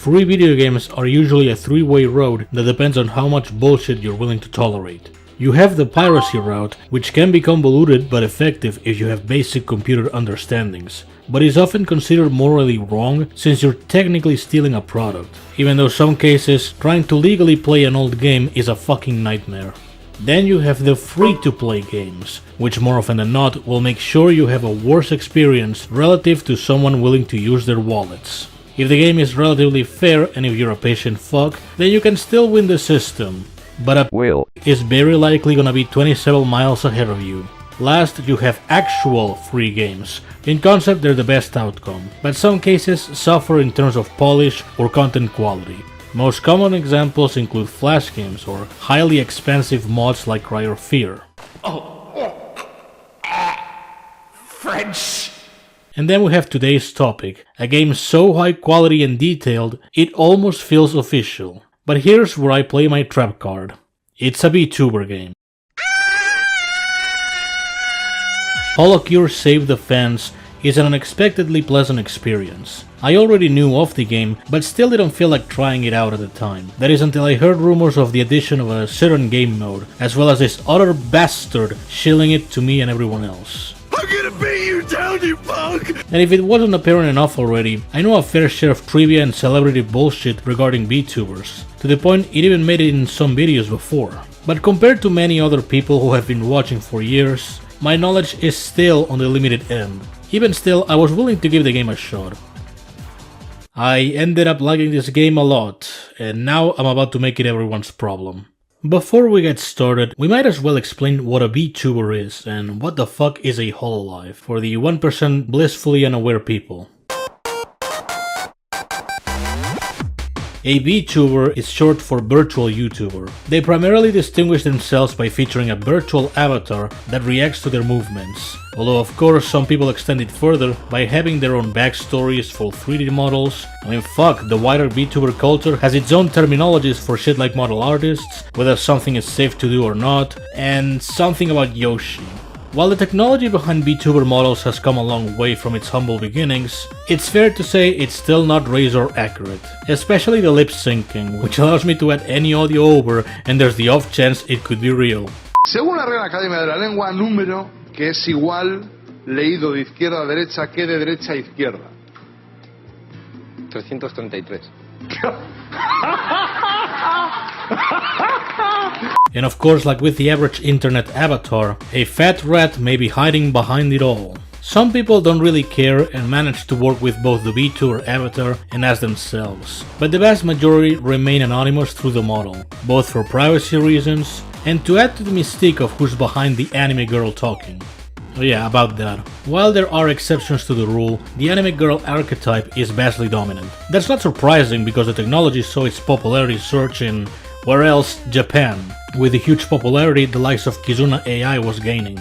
free video games are usually a three-way road that depends on how much bullshit you're willing to tolerate. You have the piracy route, which can be convoluted but effective if you have basic computer understandings, but is often considered morally wrong since you're technically stealing a product, even though some cases trying to legally play an old game is a fucking nightmare. Then you have the free-to-play games, which more often than not will make sure you have a worse experience relative to someone willing to use their wallets. If the game is relatively fair and if you're a patient fuck, then you can still win the system, but a whale is very likely gonna be 27 miles ahead of you. Last, you have actual free games. In concept, they're the best outcome, but some cases suffer in terms of polish or content quality. Most common examples include flash games or highly expensive mods like Cry or Fear. French! And then we have today's topic, a game so high quality and detailed, it almost feels official. But here's where I play my trap card. It's a vtuber game. HoloCure Save the Fans is an unexpectedly pleasant experience. I already knew of the game, but still didn't feel like trying it out at the time. That is until I heard rumors of the addition of a certain game mode, as well as this utter bastard shilling it to me and everyone else. I'm gonna beat you down, you punk! And if it wasn't apparent enough already, I know a fair share of trivia and celebrity bullshit regarding VTubers, to the point it even made it in some videos before. But compared to many other people who have been watching for years, my knowledge is still on the limited end. Even still, I was willing to give the game a shot. I ended up liking this game a lot, and now I'm about to make it everyone's problem. Before we get started, we might as well explain what a VTuber is and what the fuck is a hololive for the 1% blissfully unaware people. A VTuber is short for virtual YouTuber. They primarily distinguish themselves by featuring a virtual avatar that reacts to their movements. Although of course some people extend it further by having their own backstories for 3D models. I mean fuck, the wider VTuber culture has its own terminologies for shit like model artists, whether something is safe to do or not, and something about Yoshi. While the technology behind VTuber models has come a long way from its humble beginnings, it's fair to say it's still not razor accurate, especially the lip syncing, which allows me to add any audio over and there's the off chance it could be real. Según la Real Academia de la Lengua, número que es igual leído de izquierda a derecha que de derecha a izquierda. 333. And of course, like with the average internet avatar, a fat rat may be hiding behind it all. Some people don't really care and manage to work with both the VTuber avatar and as themselves, but the vast majority remain anonymous through the model, both for privacy reasons and to add to the mystique of who's behind the anime girl talking. Oh yeah, about that. While there are exceptions to the rule, the anime girl archetype is vastly dominant. That's not surprising because the technology saw its popularity surge in, where else, Japan, with the huge popularity the likes of Kizuna AI was gaining.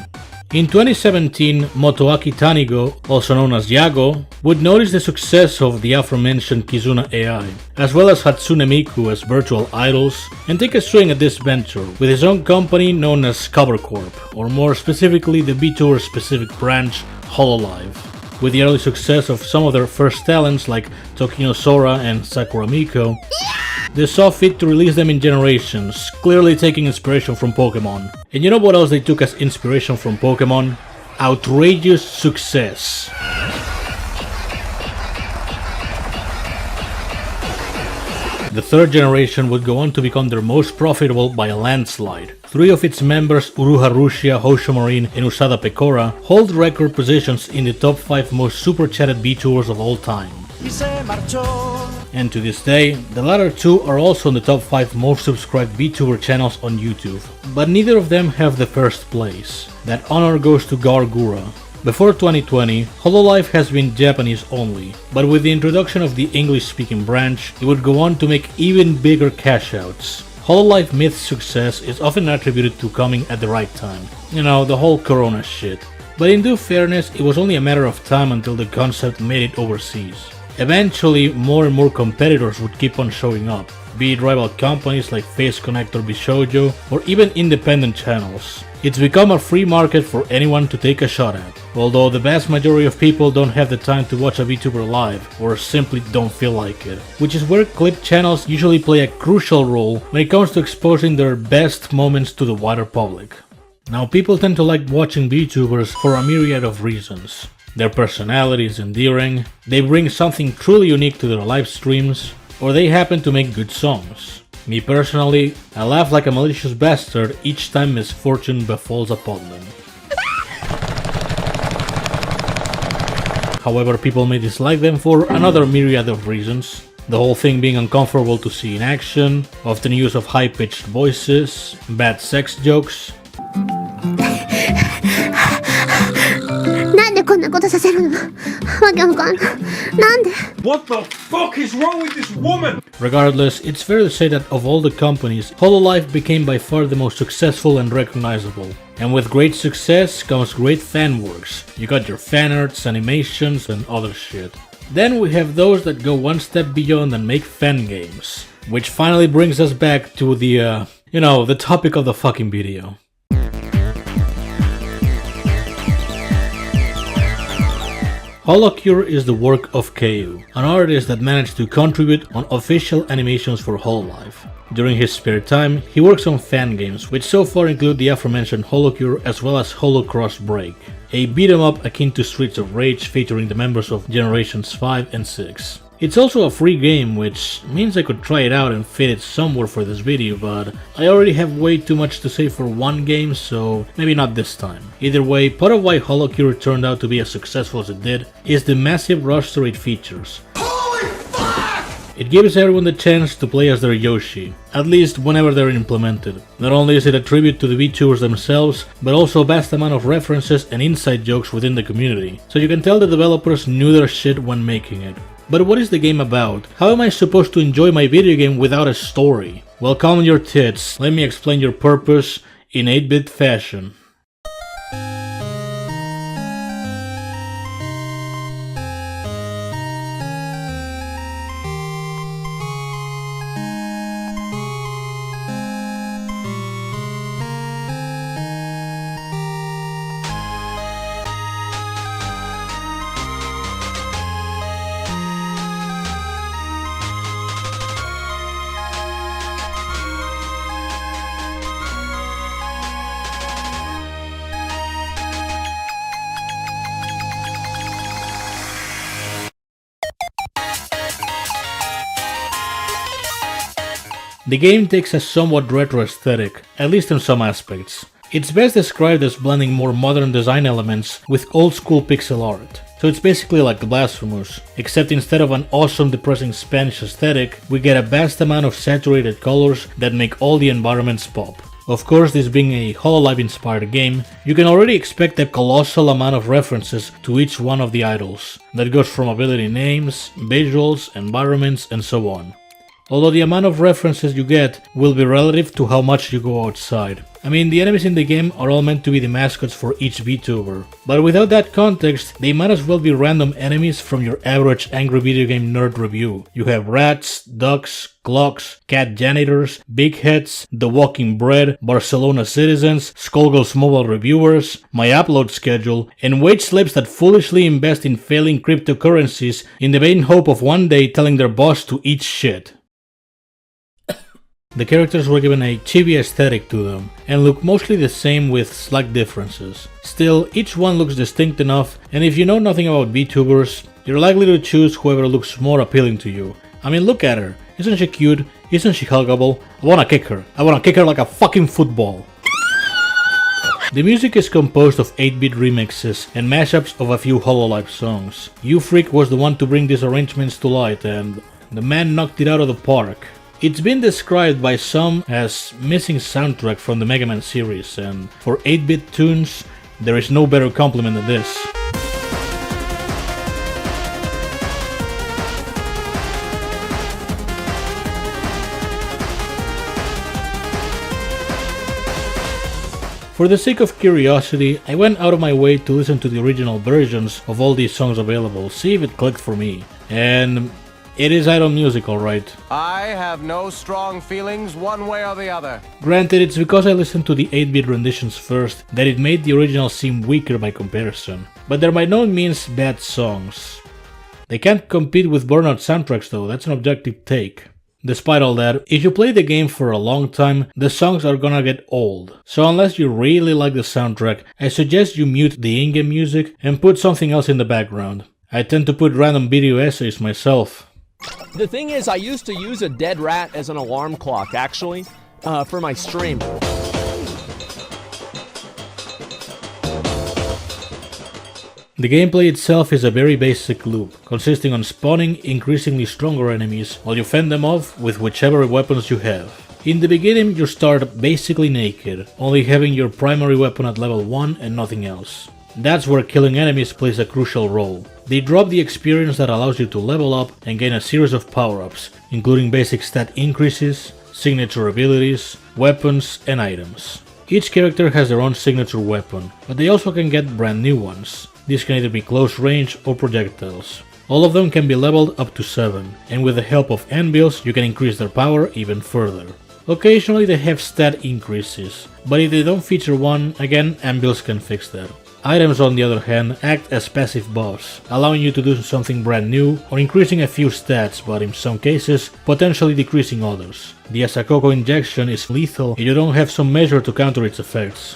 In 2017, Motoaki Tanigo, also known as Yago, would notice the success of the aforementioned Kizuna AI, as well as Hatsune Miku as virtual idols, and take a swing at this venture with his own company known as Cover Corp, or more specifically the VTuber specific branch, HoloLive. With the early success of some of their first talents like Tokino Sora and Sakura Miko, they saw fit to release them in generations, clearly taking inspiration from Pokemon. And you know what else they took as inspiration from Pokemon? Outrageous success. The third generation would go on to become their most profitable by a landslide. Three of its members, Uruha Rushia, Hoshomarin, and Usada Pecora, hold record positions in the top 5 most super chatted VTubers of all time. And to this day, the latter two are also in the top 5 most subscribed VTuber channels on YouTube. But neither of them have the first place. That honor goes to Gargura. Before 2020, HoloLive has been Japanese only, but with the introduction of the English-speaking branch, it would go on to make even bigger cash-outs. HoloLive Myth's success is often attributed to coming at the right time. You know, the whole corona shit. But in due fairness, it was only a matter of time until the concept made it overseas. Eventually, more and more competitors would keep on showing up, be it rival companies like Face Connect or Bishoujo, or even independent channels. It's become a free market for anyone to take a shot at, although the vast majority of people don't have the time to watch a VTuber live, or simply don't feel like it, which is where clip channels usually play a crucial role when it comes to exposing their best moments to the wider public. Now, people tend to like watching VTubers for a myriad of reasons. Their personality is endearing, they bring something truly unique to their live streams, or they happen to make good songs. Me personally, I laugh like a malicious bastard each time misfortune befalls upon them. However, people may dislike them for another myriad of reasons. The whole thing being uncomfortable to see in action, often use of high-pitched voices, bad sex jokes. なんでこんなことさせるの？わけわかんない。なんで？ What the fuck is wrong with this woman? Regardless, it's fair to say that of all the companies, HoloLive became by far the most successful and recognizable. And with great success comes great fan works. You got your fan arts, animations, and other shit. Then we have those that go one step beyond and make fan games. Which finally brings us back to the, the topic of the fucking video. HoloCure is the work of KU, an artist that managed to contribute on official animations for HoloLive. During his spare time, he works on fan games, which so far include the aforementioned HoloCure as well as HoloCross Break, a beat-em-up akin to Streets of Rage featuring the members of Generations 5 and 6. It's also a free game, which means I could try it out and fit it somewhere for this video, but I already have way too much to say for one game, so maybe not this time. Either way, part of why HoloCure turned out to be as successful as it did is the massive roster it features. Holy fuck! It gives everyone the chance to play as their Yoshi, at least whenever they're implemented. Not only is it a tribute to the VTubers themselves, but also a vast amount of references and inside jokes within the community, so you can tell the developers knew their shit when making it. But what is the game about? How am I supposed to enjoy my video game without a story? Well, calm your tits, let me explain your purpose in 8-bit fashion. The game takes a somewhat retro aesthetic, at least in some aspects. It's best described as blending more modern design elements with old school pixel art. So it's basically like Blasphemous, except instead of an awesome depressing Spanish aesthetic, we get a vast amount of saturated colors that make all the environments pop. Of course, this being a HoloLive inspired game, you can already expect a colossal amount of references to each one of the idols. That goes from ability names, visuals, environments, and so on. Although the amount of references you get will be relative to how much you go outside. I mean, the enemies in the game are all meant to be the mascots for each VTuber, but without that context, they might as well be random enemies from your average angry video game nerd review. You have rats, ducks, clocks, cat janitors, big heads, The Walking Bread, Barcelona citizens, Skullgirls mobile reviewers, my upload schedule, and wage slaves that foolishly invest in failing cryptocurrencies in the vain hope of one day telling their boss to eat shit. The characters were given a chibi aesthetic to them, and look mostly the same with slight differences. Still, each one looks distinct enough, and if you know nothing about VTubers, you're likely to choose whoever looks more appealing to you. I mean, look at her. Isn't she cute? Isn't she huggable? I wanna kick her. I wanna kick her like a fucking football. The music is composed of 8-bit remixes and mashups of a few HoloLive songs. U-Freak was the one to bring these arrangements to light, and the man knocked it out of the park. It's been described by some as missing soundtrack from the Mega Man series, and for 8-bit tunes, there is no better compliment than this. For the sake of curiosity, I went out of my way to listen to the original versions of all these songs available, see if it clicked for me. And It is item music, alright. I have no strong feelings one way or the other. Granted, it's because I listened to the 8-bit renditions first that it made the original seem weaker by comparison. But they're by no means bad songs. They can't compete with Burnout soundtracks though, that's an objective take. Despite all that, if you play the game for a long time, the songs are gonna get old. So unless you really like the soundtrack, I suggest you mute the in-game music and put something else in the background. I tend to put random video essays myself. The thing is, I used to use a dead rat as an alarm clock, actually, for my stream. The gameplay itself is a very basic loop, consisting on spawning increasingly stronger enemies while you fend them off with whichever weapons you have. In the beginning you start basically naked, only having your primary weapon at level 1 and nothing else. That's where killing enemies plays a crucial role. They drop the experience that allows you to level up and gain a series of power-ups, including basic stat increases, signature abilities, weapons, and items. Each character has their own signature weapon, but they also can get brand new ones. These can either be close range or projectiles. All of them can be leveled up to 7, and with the help of anvils you can increase their power even further. Occasionally they have stat increases, but if they don't feature one, again anvils can fix that. Items on the other hand act as passive buffs, allowing you to do something brand new or increasing a few stats, but in some cases potentially decreasing others. The Asakoko injection is lethal if you don't have some measure to counter its effects.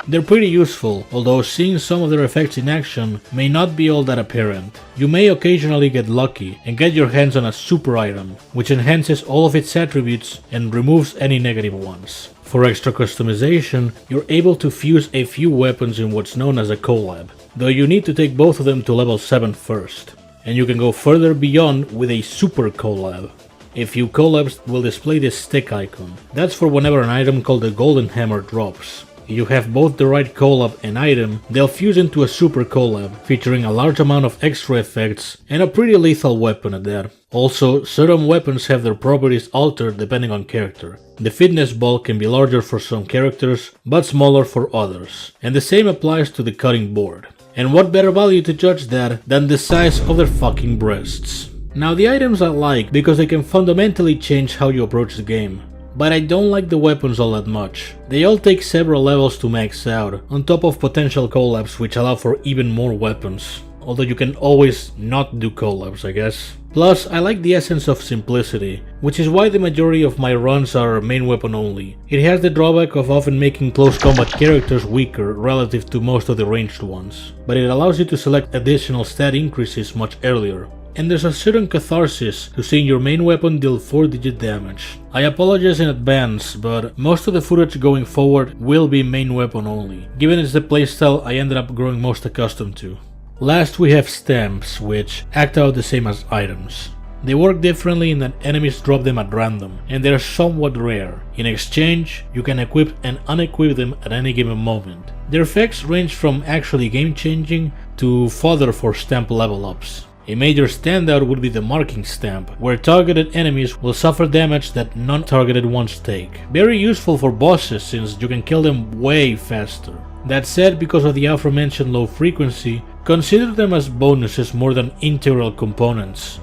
They're pretty useful, although seeing some of their effects in action may not be all that apparent. You may occasionally get lucky and get your hands on a super item, which enhances all of its attributes and removes any negative ones. For extra customization, you're able to fuse a few weapons in what's known as a collab, though you need to take both of them to level 7 first. And you can go further beyond with a super collab. A few collabs will display this stick icon. That's for whenever an item called the Golden Hammer drops. If you have both the right collab and item, they'll fuse into a super collab, featuring a large amount of extra effects and a pretty lethal weapon at that. Also, certain weapons have their properties altered depending on character. The fitness ball can be larger for some characters, but smaller for others. And the same applies to the cutting board. And what better value to judge that than the size of their fucking breasts. Now the items I like because they can fundamentally change how you approach the game. But I don't like the weapons all that much. They all take several levels to max out, on top of potential collabs which allow for even more weapons. Although you can always not do collabs, I guess. Plus, I like the essence of simplicity, which is why the majority of my runs are main weapon only. It has the drawback of often making close combat characters weaker relative to most of the ranged ones, but it allows you to select additional stat increases much earlier. And there's a certain catharsis to seeing your main weapon deal 4-digit damage. I apologize in advance, but most of the footage going forward will be main weapon only, given it's the playstyle I ended up growing most accustomed to. Last we have stamps, which act out the same as items. They work differently in that enemies drop them at random, and they're somewhat rare. In exchange, you can equip and unequip them at any given moment. Their effects range from actually game-changing to fodder for stamp level ups. A major standout would be the marking stamp, where targeted enemies will suffer damage that non-targeted ones take. Very useful for bosses since you can kill them way faster. That said, because of the aforementioned low frequency, consider them as bonuses more than integral components.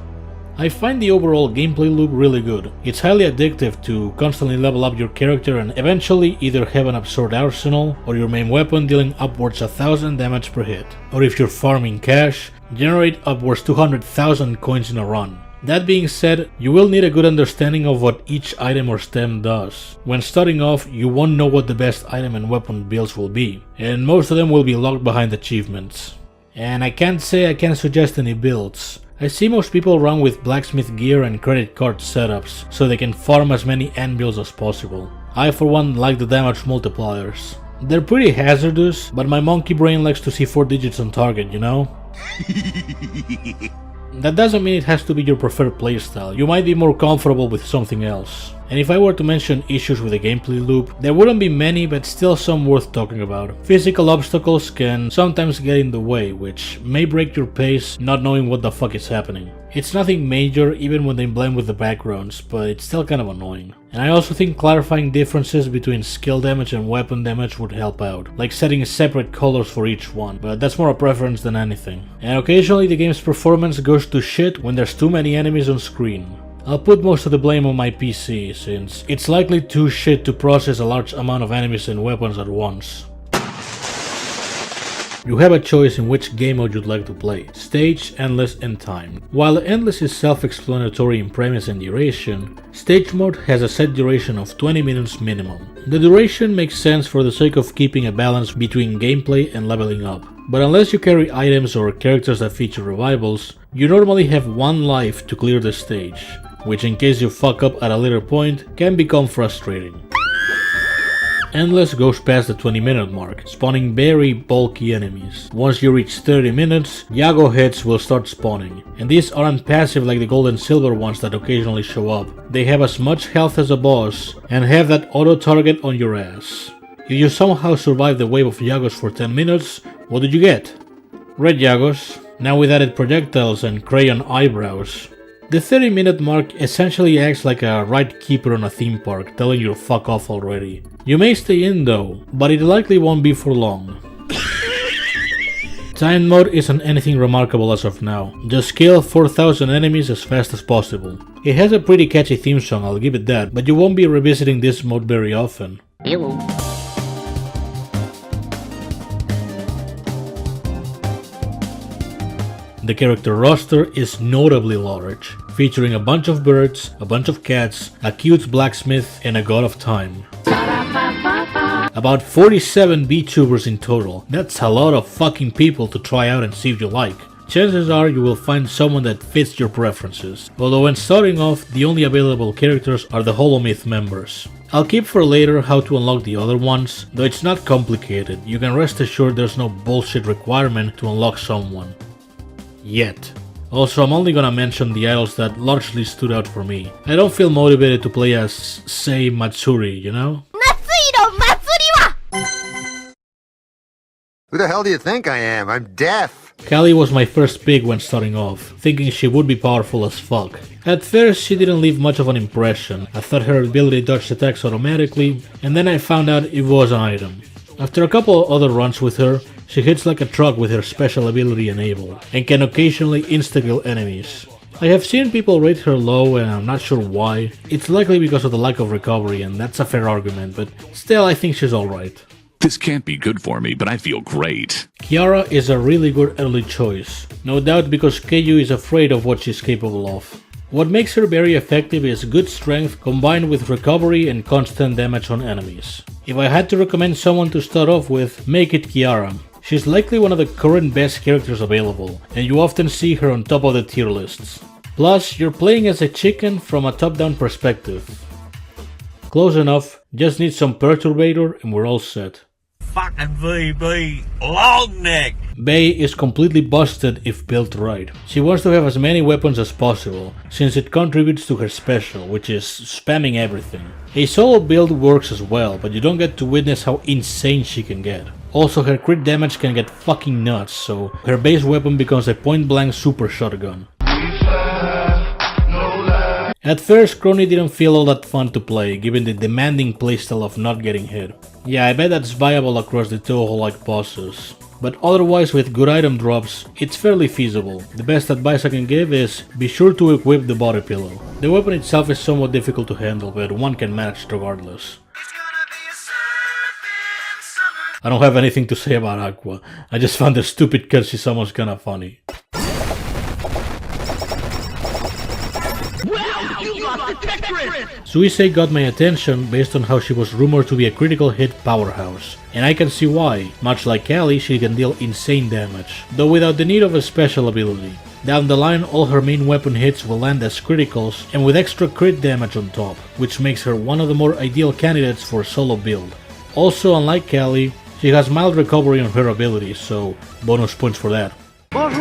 I find the overall gameplay loop really good. It's highly addictive to constantly level up your character and eventually either have an absurd arsenal or your main weapon dealing upwards 1000 damage per hit. Or if you're farming cash, generate upwards 200,000 coins in a run. That being said, you will need a good understanding of what each item or stem does. When starting off, you won't know what the best item and weapon builds will be, and most of them will be locked behind achievements. And I can't say I can suggest any builds. I see most people run with blacksmith gear and credit card setups, so they can farm as many anvils as possible. I for one like the damage multipliers. They're pretty hazardous, but my monkey brain likes to see 4 digits on target, you know? That doesn't mean it has to be your preferred playstyle, you might be more comfortable with something else. And if I were to mention issues with the gameplay loop, there wouldn't be many, but still some worth talking about. Physical obstacles can sometimes get in the way, which may break your pace not knowing what the fuck is happening. It's nothing major even when they blend with the backgrounds, but it's still kind of annoying. And I also think clarifying differences between skill damage and weapon damage would help out, like setting separate colors for each one, but that's more a preference than anything. And occasionally the game's performance goes to shit when there's too many enemies on screen. I'll put most of the blame on my PC, since it's likely too shit to process a large amount of enemies and weapons at once. You have a choice in which game mode you'd like to play: Stage, Endless and Time. While Endless is self-explanatory in premise and duration, Stage mode has a set duration of 20 minutes minimum. The duration makes sense for the sake of keeping a balance between gameplay and leveling up. But unless you carry items or characters that feature revivals, you normally have one life to clear the stage, which in case you fuck up at a later point can become frustrating. Endless goes past the 20-minute mark, spawning very bulky enemies. Once you reach 30 minutes, Yago heads will start spawning, and these aren't passive like the gold and silver ones that occasionally show up. They have as much health as a boss, and have that auto-target on your ass. If you somehow survive the wave of Yagos for 10 minutes, what did you get? Red Yagos, now with added projectiles and crayon eyebrows. The 30-minute mark essentially acts like a ride keeper on a theme park, telling you to fuck off already. You may stay in though, but it likely won't be for long. Time mode isn't anything remarkable as of now, just kill 4000 enemies as fast as possible. It has a pretty catchy theme song, I'll give it that, but you won't be revisiting this mode very often. The character roster is notably large, featuring a bunch of birds, a bunch of cats, a cute blacksmith, and a god of time. About 47 VTubers in total. That's a lot of fucking people to try out and see if you like. Chances are you will find someone that fits your preferences, although when starting off, the only available characters are the HoloMyth members. I'll keep for later how to unlock the other ones, though it's not complicated. You can rest assured there's no bullshit requirement to unlock someone. Yet. Also, I'm only gonna mention the idols that largely stood out for me. I don't feel motivated to play as, say, Matsuri, you know? Who the hell do you think I am? I'm deaf. Callie was my first pick when starting off, thinking she would be powerful as fuck. At first, she didn't leave much of an impression. I thought her ability dodged attacks automatically, and then I found out it was an item. After a couple other runs with her, she hits like a truck with her special ability enabled, and can occasionally insta-kill enemies. I have seen people rate her low and I'm not sure why. It's likely because of the lack of recovery, and that's a fair argument, but still I think she's alright. This can't be good for me, but I feel great. Kiara is a really good early choice, no doubt because Keiyu is afraid of what she's capable of. What makes her very effective is good strength combined with recovery and constant damage on enemies. If I had to recommend someone to start off with, make it Kiara. She's likely one of the current best characters available, and you often see her on top of the tier lists. Plus, you're playing as a chicken from a top-down perspective. Close enough, just need some Perturbator and we're all set. Fucking VB, long neck. Bei is completely busted if built right. She wants to have as many weapons as possible, since it contributes to her special, which is spamming everything. A solo build works as well, but you don't get to witness how insane she can get. Also, her crit damage can get fucking nuts, so her base weapon becomes a point-blank super shotgun. At first, Crony didn't feel all that fun to play, given the demanding playstyle of not getting hit. Yeah, I bet that's viable across the Toho-like bosses. But otherwise, with good item drops, it's fairly feasible. The best advice I can give is, be sure to equip the body pillow. The weapon itself is somewhat difficult to handle, but one can manage regardless. I don't have anything to say about Aqua. I just found the stupid cutscene someone's kinda funny. Suisei got my attention based on how she was rumored to be a critical hit powerhouse, and I can see why. Much like Callie, she can deal insane damage, though without the need of a special ability. Down the line, all her main weapon hits will land as criticals and with extra crit damage on top, which makes her one of the more ideal candidates for a solo build. Also, unlike Callie, she has mild recovery on her abilities, so bonus points for that. At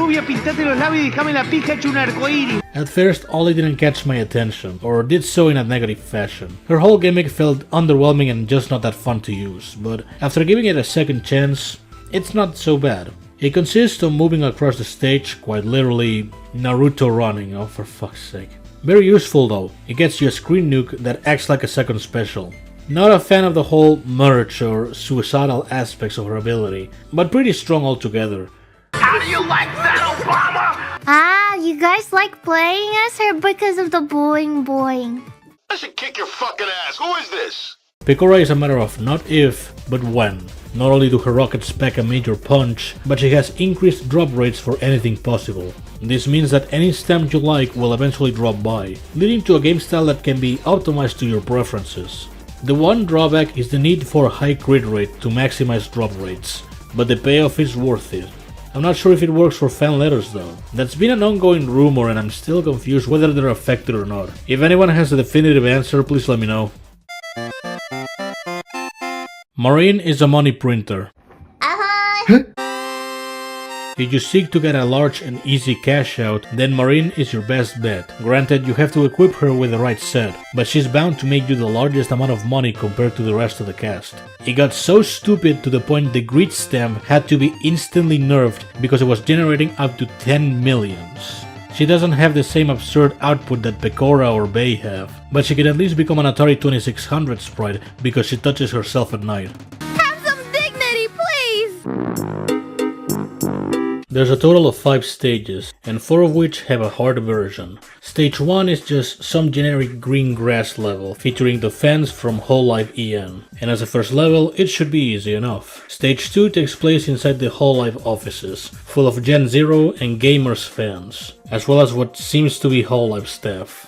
first, Ollie didn't catch my attention, or did so in a negative fashion. Her whole gimmick felt underwhelming and just not that fun to use, but after giving it a second chance, it's not so bad. It consists of moving across the stage, quite literally Naruto running, oh for fuck's sake. Very useful though, it gets you a screen nuke that acts like a second special. Not a fan of the whole merge or suicidal aspects of her ability, but pretty strong altogether. How do you like that, Obama? Ah, you guys like playing as her because of the boing boing. I should kick your fucking ass. Who is this? Picora is a matter of not if, but when. Not only do her rockets pack a major punch, but she has increased drop rates for anything possible. This means that any stamp you like will eventually drop by, leading to a game style that can be optimized to your preferences. The one drawback is the need for a high crit rate to maximize drop rates, but the payoff is worth it. I'm not sure if it works for fan letters though. That's been an ongoing rumor and I'm still confused whether they're affected or not. If anyone has a definitive answer, please let me know. Marine is a money printer. If you seek to get a large and easy cash out, then Marine is your best bet. Granted, you have to equip her with the right set, but she's bound to make you the largest amount of money compared to the rest of the cast. It got so stupid to the point the greed stamp had to be instantly nerfed because it was generating up to 10 millions. She doesn't have the same absurd output that Pecora or Bay have, but she can at least become an Atari 2600 sprite because she touches herself at night. Have some dignity, please! There's a total of 5 stages, and 4 of which have a hard version. Stage 1 is just some generic green grass level, featuring the fans from HoloLive EN, and as a first level, it should be easy enough. Stage 2 takes place inside the HoloLive offices, full of Gen Zero and Gamers fans, as well as what seems to be HoloLive staff.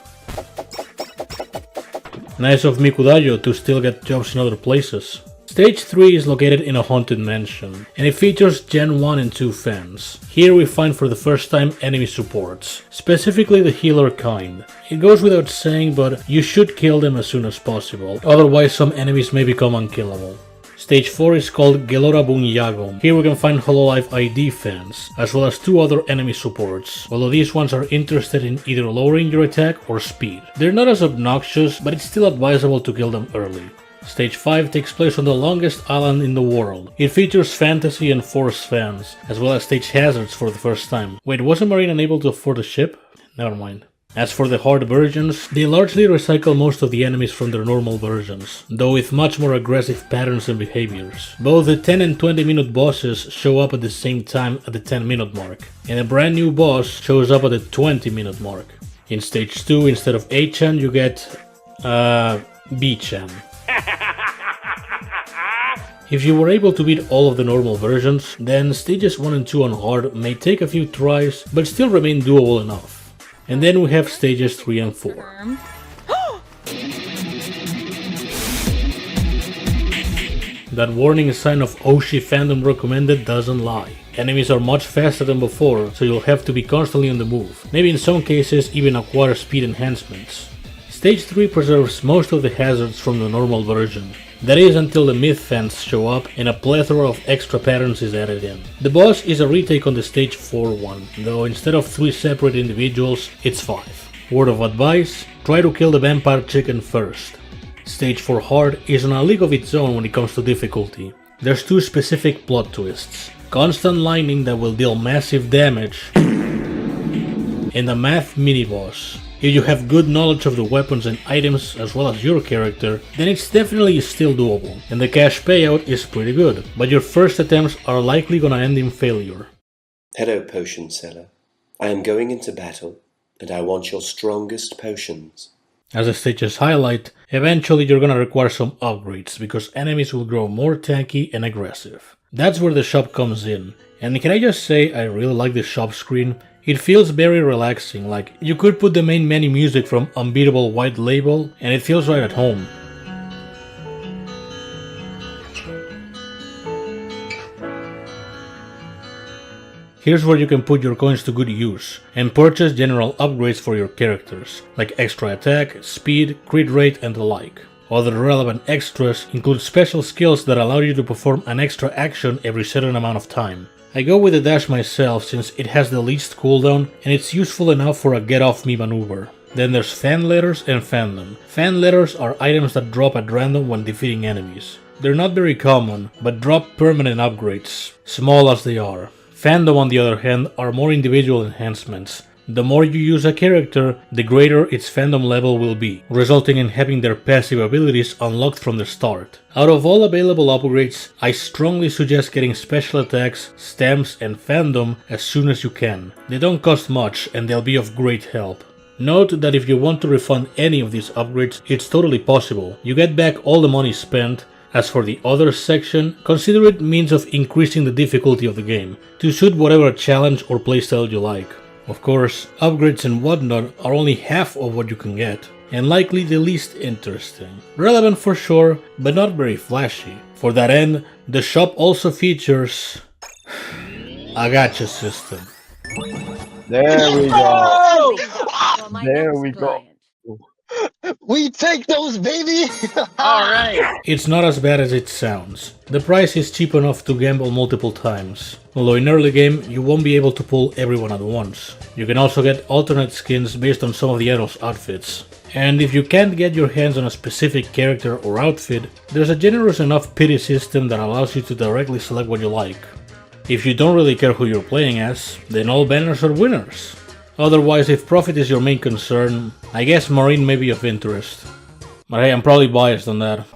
Nice of Mikudayo to still get jobs in other places. Stage 3 is located in a haunted mansion, and it features Gen 1 and 2 fans. Here we find for the first time enemy supports, specifically the healer kind. It goes without saying, but you should kill them as soon as possible, otherwise some enemies may become unkillable. Stage 4 is called Gelora Bunyagom. Here we can find HoloLive ID fans, as well as 2 other enemy supports, although these ones are interested in either lowering your attack or speed. They're not as obnoxious, but it's still advisable to kill them early. Stage 5 takes place on the longest island in the world. It features fantasy and force fans, as well as stage hazards for the first time. Wait, wasn't Marine unable to afford a ship? Never mind. As for the hard versions, they largely recycle most of the enemies from their normal versions, though with much more aggressive patterns and behaviors. Both the 10 and 20 minute bosses show up at the same time at the 10 minute mark, and a brand new boss shows up at the 20 minute mark. In stage 2, instead of A-chan, you get B-chan. If you were able to beat all of the normal versions, then stages 1 and 2 on hard may take a few tries, but still remain doable enough. And then we have stages 3 and 4. That warning sign of Oshi fandom recommended doesn't lie. Enemies are much faster than before, so you'll have to be constantly on the move. Maybe in some cases even acquire speed enhancements. Stage 3 preserves most of the hazards from the normal version. That is until the myth fans show up and a plethora of extra patterns is added in. The boss is a retake on the stage 4 one, though instead of 3 separate individuals, it's 5. Word of advice, try to kill the vampire chicken first. Stage 4 hard is on a league of its own when it comes to difficulty. There's 2 specific plot twists. Constant lightning that will deal massive damage, and a math mini-boss. If you have good knowledge of the weapons and items as well as your character, then it's definitely still doable, and the cash payout is pretty good, but your first attempts are likely gonna end in failure. Hello, potion seller. I am going into battle, and I want your strongest potions. As the stages highlight, eventually you're gonna require some upgrades, because enemies will grow more tanky and aggressive. That's where the shop comes in, and can I just say I really like the shop screen. It feels very relaxing, like you could put the main menu music from Unbeatable White Label and it feels right at home. Here's where you can put your coins to good use and purchase general upgrades for your characters, like extra attack, speed, crit rate and the like. Other relevant extras include special skills that allow you to perform an extra action every certain amount of time. I go with the dash myself since it has the least cooldown and it's useful enough for a get off me maneuver. Then there's fan letters and fandom. Fan letters are items that drop at random when defeating enemies. They're not very common, but drop permanent upgrades, small as they are. Fandom on the other hand are more individual enhancements. The more you use a character, the greater its fandom level will be, resulting in having their passive abilities unlocked from the start. Out of all available upgrades, I strongly suggest getting special attacks, stamps and fandom as soon as you can. They don't cost much and they'll be of great help. Note that if you want to refund any of these upgrades, it's totally possible. You get back all the money spent. As for the others section, consider it means of increasing the difficulty of the game, to suit whatever challenge or playstyle you like. Of course, upgrades and whatnot are only half of what you can get, and likely the least interesting. Relevant for sure, but not very flashy. For that end, the shop also features a gacha system. There we go. There we go. We take those, baby! Alright! It's not as bad as it sounds. The price is cheap enough to gamble multiple times, although in early game you won't be able to pull everyone at once. You can also get alternate skins based on some of the idols' outfits. And if you can't get your hands on a specific character or outfit, there's a generous enough pity system that allows you to directly select what you like. If you don't really care who you're playing as, then all banners are winners. Otherwise, if profit is your main concern, I guess Marine may be of interest. But hey, I'm probably biased on that.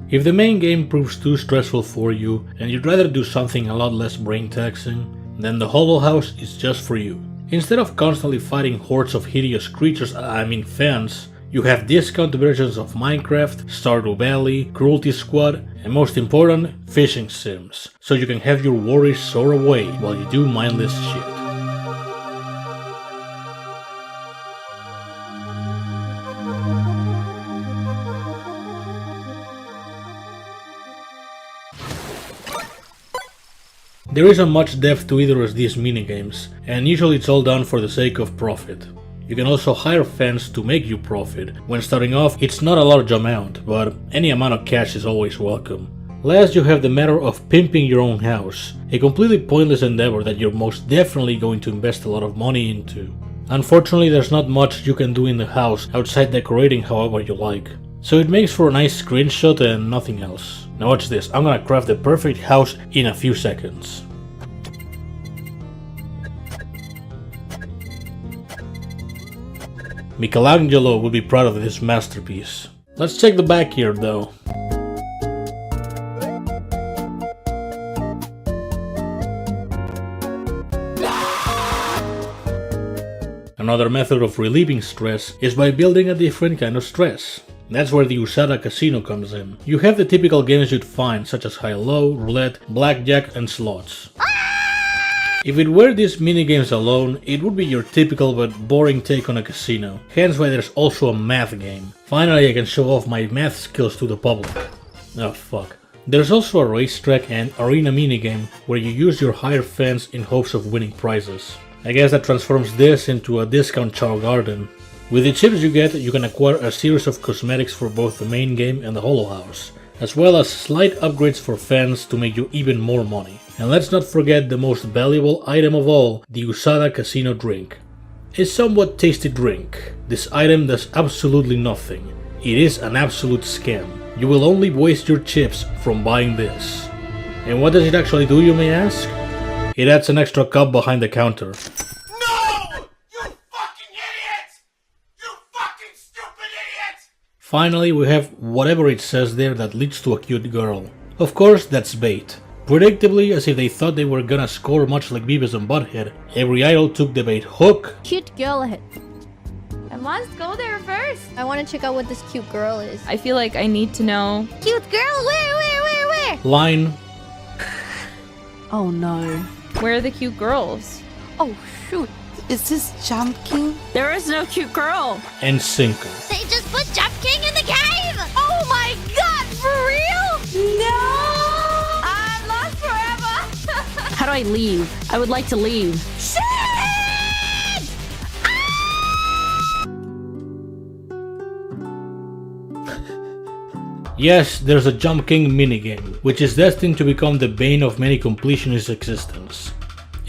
If the main game proves too stressful for you and you'd rather do something a lot less brain taxing, then the HoloHouse is just for you. Instead of constantly fighting hordes of hideous creatures, fans, you have discount versions of Minecraft, Stardew Valley, Cruelty Squad, and most important, fishing sims, so you can have your worries soar away while you do mindless shit. There isn't much depth to either of these minigames, and usually it's all done for the sake of profit. You can also hire fans to make you profit. When starting off, it's not a large amount, but any amount of cash is always welcome. Last, you have the matter of pimping your own house, a completely pointless endeavor that you're most definitely going to invest a lot of money into. Unfortunately, there's not much you can do in the house outside decorating however you like, so it makes for a nice screenshot and nothing else. Now watch this, I'm gonna craft the perfect house in a few seconds. Michelangelo would be proud of this masterpiece. Let's check the back here though. Another method of relieving stress is by building a different kind of stress. That's where the USADA casino comes in. You have the typical games you'd find such as high-low, roulette, blackjack and slots. If it were these minigames alone, it would be your typical but boring take on a casino, hence why there's also a math game. Finally I can show off my math skills to the public. Oh fuck. There's also a racetrack and arena minigame where you use your hired fans in hopes of winning prizes. I guess that transforms this into a discount chow garden. With the chips you get, you can acquire a series of cosmetics for both the main game and the HoloHouse, as well as slight upgrades for fans to make you even more money. And let's not forget the most valuable item of all, the USADA Casino drink. A somewhat tasty drink. This item does absolutely nothing. It is an absolute scam. You will only waste your chips from buying this. And what does it actually do, you may ask? It adds an extra cup behind the counter. No! You fucking idiot! You fucking stupid idiot! Finally, we have whatever it says there that leads to a cute girl. Of course, that's bait. Predictably, as if they thought they were gonna score much like Beavis and Butthead, every idol took the bait hook. Cute girl ahead. I must go there first. I want to check out what this cute girl is. I feel like I need to know. Cute girl? Where? Line. Oh no. Where are the cute girls? Oh shoot. Is this Jump King? There is no cute girl. And sinker. They just put Jump King in the cave! Oh my god, for real? No! I'm lost forever! How do I leave? I would like to leave. Shit! Ah! Yes, there's a Jump King minigame, which is destined to become the bane of many completionists' existence.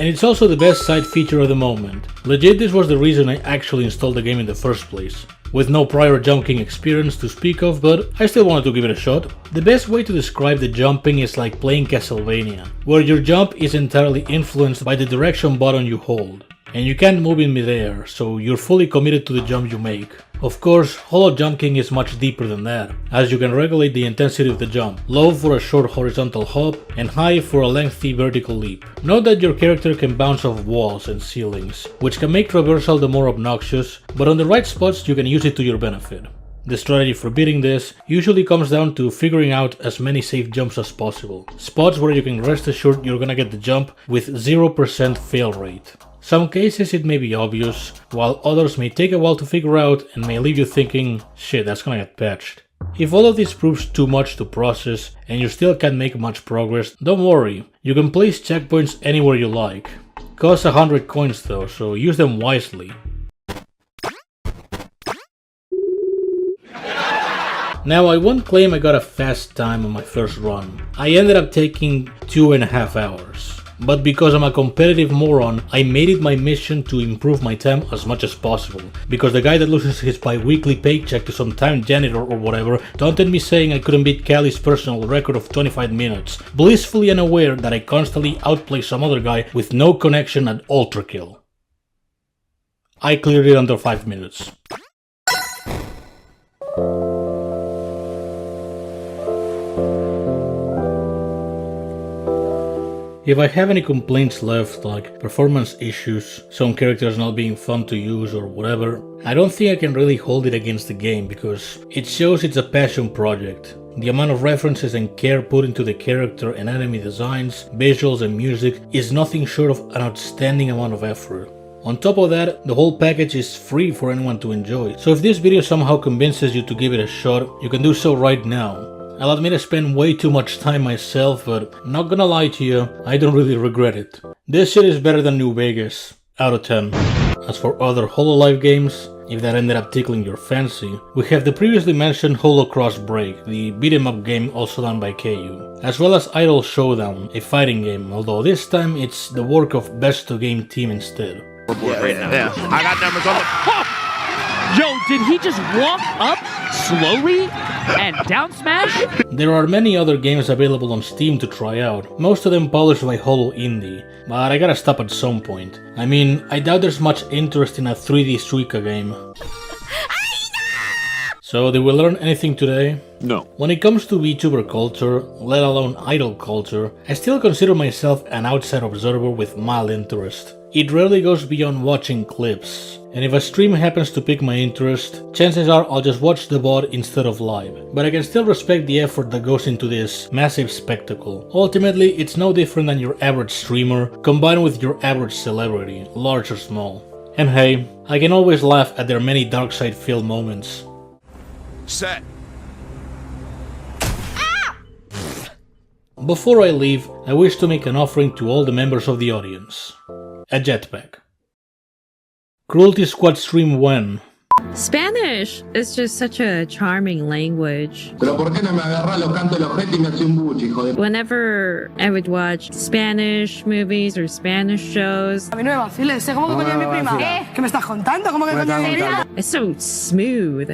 And it's also the best side feature of the moment. Legit, this was the reason I actually installed the game in the first place. With no prior Jump King experience to speak of, but I still wanted to give it a shot. The best way to describe the jumping is like playing Castlevania, where your jump is entirely influenced by the direction button you hold. And you can't move in midair, so you're fully committed to the jump you make. Of course, Holo Jump King is much deeper than that, as you can regulate the intensity of the jump, low for a short horizontal hop, and high for a lengthy vertical leap. Note that your character can bounce off walls and ceilings, which can make traversal the more obnoxious, but on the right spots you can use it to your benefit. The strategy for beating this usually comes down to figuring out as many safe jumps as possible, spots where you can rest assured you're gonna get the jump with 0% fail rate. Some cases it may be obvious, while others may take a while to figure out and may leave you thinking, shit, that's gonna get patched. If all of this proves too much to process and you still can't make much progress, don't worry, you can place checkpoints anywhere you like. Cost 100 coins though, so use them wisely. Now I won't claim I got a fast time on my first run. I ended up taking 2.5 hours. But because I'm a competitive moron, I made it my mission to improve my time as much as possible. Because the guy that loses his bi-weekly paycheck to some time janitor or whatever taunted me saying I couldn't beat Callie's personal record of 25 minutes, blissfully unaware that I constantly outplay some other guy with no connection at Ultra Kill. I cleared it under 5 minutes. If I have any complaints left, like performance issues, some characters not being fun to use or whatever, I don't think I can really hold it against the game because it shows it's a passion project. The amount of references and care put into the character and enemy designs, visuals and music is nothing short of an outstanding amount of effort. On top of that, the whole package is free for anyone to enjoy, so if this video somehow convinces you to give it a shot, you can do so right now. I'll admit I spend way too much time myself, but not gonna lie to you, I don't really regret it. This shit is better than New Vegas, out of 10. As for other HoloLive games, if that ended up tickling your fancy, we have the previously mentioned HoloCross Break, the beat-em up game also done by KU, as well as Idol Showdown, a fighting game, although this time it's the work of Best of Game Team instead. Yeah. I got numbers on the... Oh! Yo, did he just walk up slowly and down smash? There are many other games available on Steam to try out, most of them published by Holo Indie, but I gotta stop at some point. I mean, I doubt there's much interest in a 3D Suica game. So, did we learn anything today? No. When it comes to VTuber culture, let alone idol culture, I still consider myself an outside observer with mild interest. It rarely goes beyond watching clips, and if a stream happens to pique my interest, chances are I'll just watch the VOD instead of live. But I can still respect the effort that goes into this massive spectacle. Ultimately, it's no different than your average streamer, combined with your average celebrity, large or small. And hey, I can always laugh at their many dark side filled moments. Set. Before I leave, I wish to make an offering to all the members of the audience. A jetpack. Cruelty Squad stream when? Spanish is just such a charming language. Whenever I would watch Spanish movies or Spanish shows, it's so smooth.